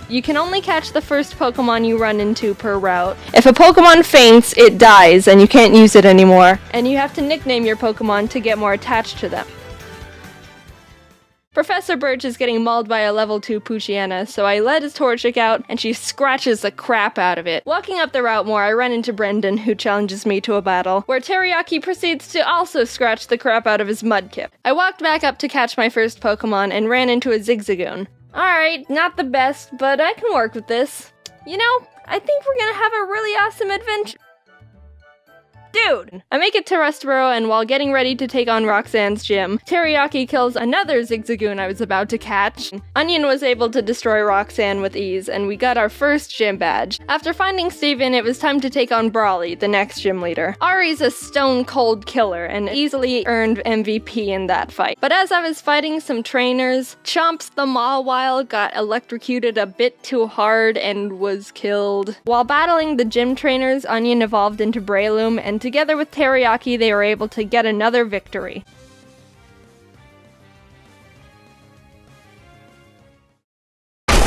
You can only catch the first Pokemon you run into per route. If a Pokemon faints, it dies and you can't use it anymore. And you have to nickname your Pokemon to get more attached to them. Professor Birch is getting mauled by a level 2 Poochyena, so I let his Torchic out, and she scratches the crap out of it. Walking up the route more, I run into Brendan, who challenges me to a battle, where Teriyaki proceeds to also scratch the crap out of his Mudkip. I walked back up to catch my first Pokemon, and ran into a Zigzagoon. Alright, not the best, but I can work with this. You know, I think we're gonna have a really awesome adventure. Dude! I make it to Rustboro, and while getting ready to take on Roxanne's gym, Teriyaki kills another Zigzagoon I was about to catch. Onion was able to destroy Roxanne with ease, and we got our first gym badge. After finding Steven, it was time to take on Brawly, the next gym leader. Ari's a stone-cold killer, and easily earned MVP in that fight. But as I was fighting some trainers, Chomps the Mawile got electrocuted a bit too hard and was killed. While battling the gym trainers, Onion evolved into Breloom, and together with Teriyaki, they were able to get another victory.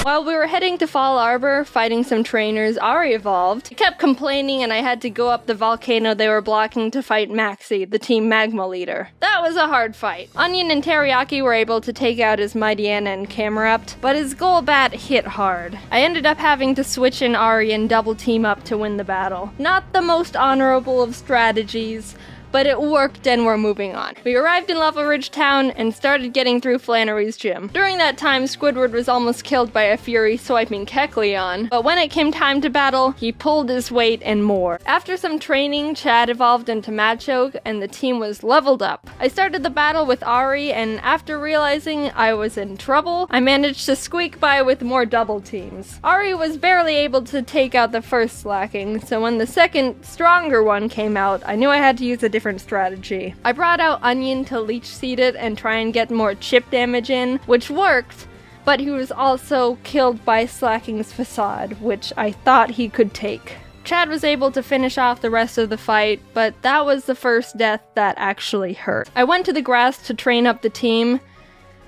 While we were heading to Fall Arbor, fighting some trainers, Ari evolved. He kept complaining and I had to go up the volcano they were blocking to fight Maxie, the Team Magma leader. That was a hard fight. Onion and Teriyaki were able to take out his Mightyena and Camerupt, but his Golbat hit hard. I ended up having to switch in Ari and double team up to win the battle. Not the most honorable of strategies, but it worked and we're moving on. We arrived in Lava Ridge Town and started getting through Flannery's gym. During that time, Squidward was almost killed by a Fury swiping Kecleon, but when it came time to battle, he pulled his weight and more. After some training, Chad evolved into Machoke and the team was leveled up. I started the battle with Ari, and after realizing I was in trouble, I managed to squeak by with more double teams. Ari was barely able to take out the first slacking, so when the second, stronger one came out, I knew I had to use a different strategy. I brought out Onion to leech seed it and try and get more chip damage in, which worked, but he was also killed by Slacking's Facade, which I thought he could take. Chad was able to finish off the rest of the fight, but that was the first death that actually hurt. I went to the grass to train up the team,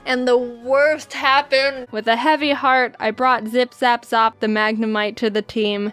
and the worst happened. With a heavy heart, I brought Zip Zap Zop the Magnemite to the team,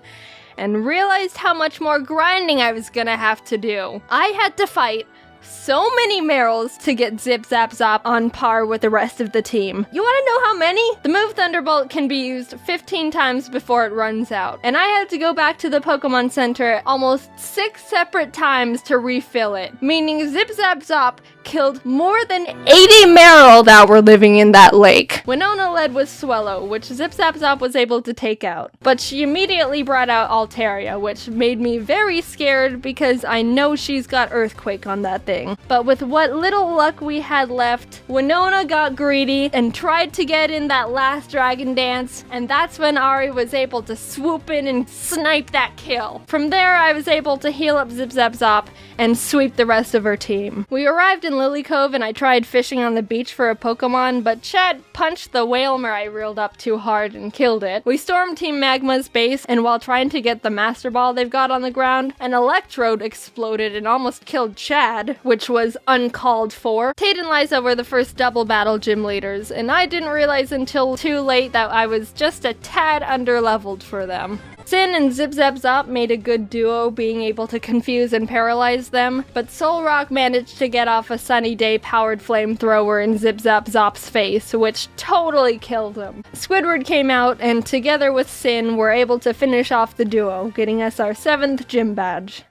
and realized how much more grinding I was gonna have to do. I had to fight so many Merrills to get Zip Zap Zop on par with the rest of the team. You wanna know how many? The move Thunderbolt can be used 15 times before it runs out, and I had to go back to the Pokemon Center almost 6 separate times to refill it, meaning Zip Zap Zop killed more than 80 Marill that were living in that lake. Winona led with Swellow, which Zip Zap Zop was able to take out, but she immediately brought out Altaria, which made me very scared because I know she's got Earthquake on that thing. But with what little luck we had left, Winona got greedy and tried to get in that last Dragon Dance, and that's when Ari was able to swoop in and snipe that kill. From there, I was able to heal up Zip Zap Zop and sweep the rest of her team. We arrived in Lily Cove and I tried fishing on the beach for a Pokemon, but Chad punched the Whalmer I reeled up too hard and killed it. We stormed Team Magma's base, and while trying to get the Master Ball they've got on the ground, an Electrode exploded and almost killed Chad, which was uncalled for. Tate and Liza were the first double battle gym leaders, and I didn't realize until too late that I was just a tad underleveled for them. Sin and Zip Zap Zop made a good duo, being able to confuse and paralyze them, but Solrock managed to get off a Sunny Day powered flamethrower in Zip Zap Zop's face, which totally killed him. Squidward came out, and together with Sin, were able to finish off the duo, getting us our 7th gym badge.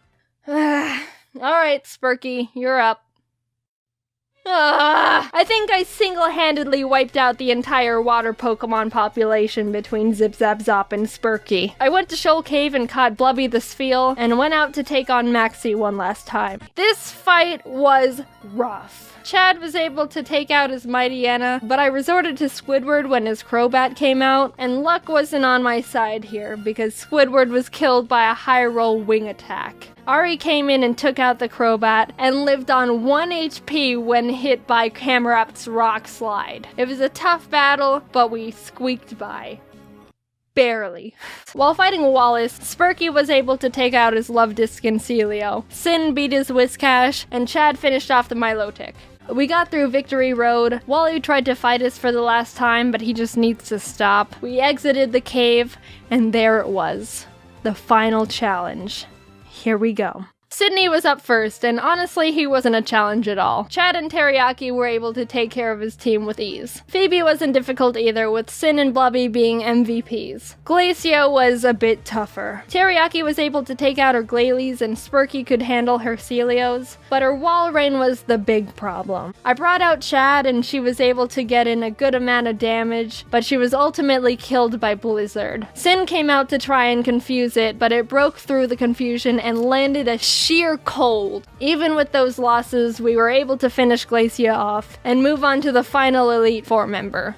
Alright, Spurky, you're up. I think I single-handedly wiped out the entire water Pokemon population between Zip Zap Zop and Spurky. I went to Shoal Cave and caught Blubby the Spheal, and went out to take on Maxie one last time. This fight was rough. Chad was able to take out his Mightyena, but I resorted to Squidward when his Crobat came out, and luck wasn't on my side here, because Squidward was killed by a high roll wing attack. Ari came in and took out the Crobat, and lived on 1 HP when hit by Camerupt's Rock Slide. It was a tough battle, but we squeaked by. Barely. While fighting Wallace, Spurky was able to take out his Love Disc and Celio. Sin beat his Whiscash, and Chad finished off the Milotic. We got through Victory Road. Wally tried to fight us for the last time, but he just needs to stop. We exited the cave, and there it was. The final challenge. Here we go. Sydney was up first, and honestly, he wasn't a challenge at all. Chad and Teriyaki were able to take care of his team with ease. Phoebe wasn't difficult either, with Sin and Blubby being MVPs. Glacia was a bit tougher. Teriyaki was able to take out her Glalies, and Spurky could handle her Celios, but her Walrein was the big problem. I brought out Chad, and she was able to get in a good amount of damage, but she was ultimately killed by Blizzard. Sin came out to try and confuse it, but it broke through the confusion and landed a sheer cold. Even with those losses, we were able to finish Glacia off and move on to the final Elite Four member,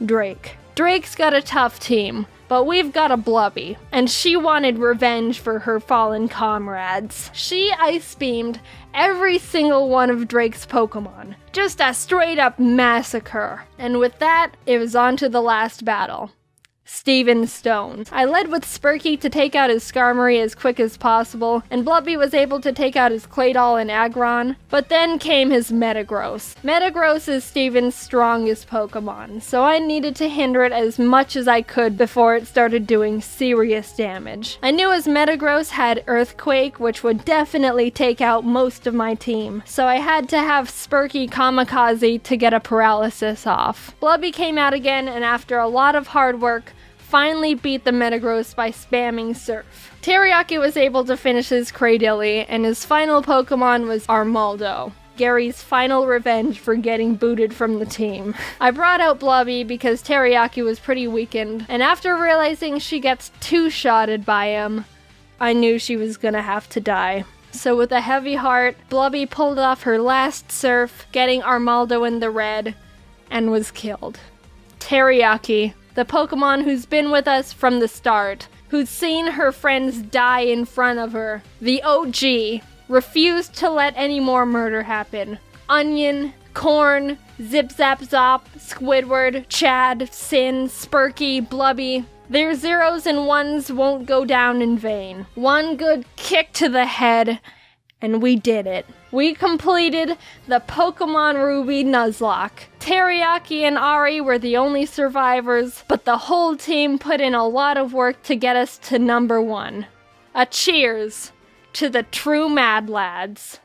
Drake. Drake's got a tough team, but we've got a Blubby, and she wanted revenge for her fallen comrades. She ice beamed every single one of Drake's Pokemon. Just a straight up massacre. And with that, it was on to the last battle. Steven Stone. I led with Spurky to take out his Skarmory as quick as possible, and Blubby was able to take out his Claydol and Aggron, but then came his Metagross. Metagross is Steven's strongest Pokemon, so I needed to hinder it as much as I could before it started doing serious damage. I knew his Metagross had Earthquake, which would definitely take out most of my team, so I had to have Spurky Kamikaze to get a paralysis off. Blubby came out again, and after a lot of hard work, finally beat the Metagross by spamming Surf. Teriyaki was able to finish his Cradily, and his final Pokemon was Armaldo, Gary's final revenge for getting booted from the team. I brought out Blubby because Teriyaki was pretty weakened, and after realizing she gets two-shotted by him, I knew she was gonna have to die. So with a heavy heart, Blubby pulled off her last Surf, getting Armaldo in the red, and was killed. Teriyaki, the Pokemon who's been with us from the start, who's seen her friends die in front of her, the OG, refused to let any more murder happen. Onion, Corn, Zip Zap Zop, Squidward, Chad, Sin, Spurky, Blubby. Their zeros and ones won't go down in vain. One good kick to the head, and we did it. We completed the Pokemon Ruby Nuzlocke. Teriyaki and Ari were the only survivors, but the whole team put in a lot of work to get us to number 1. A cheers to the true Mad Lads.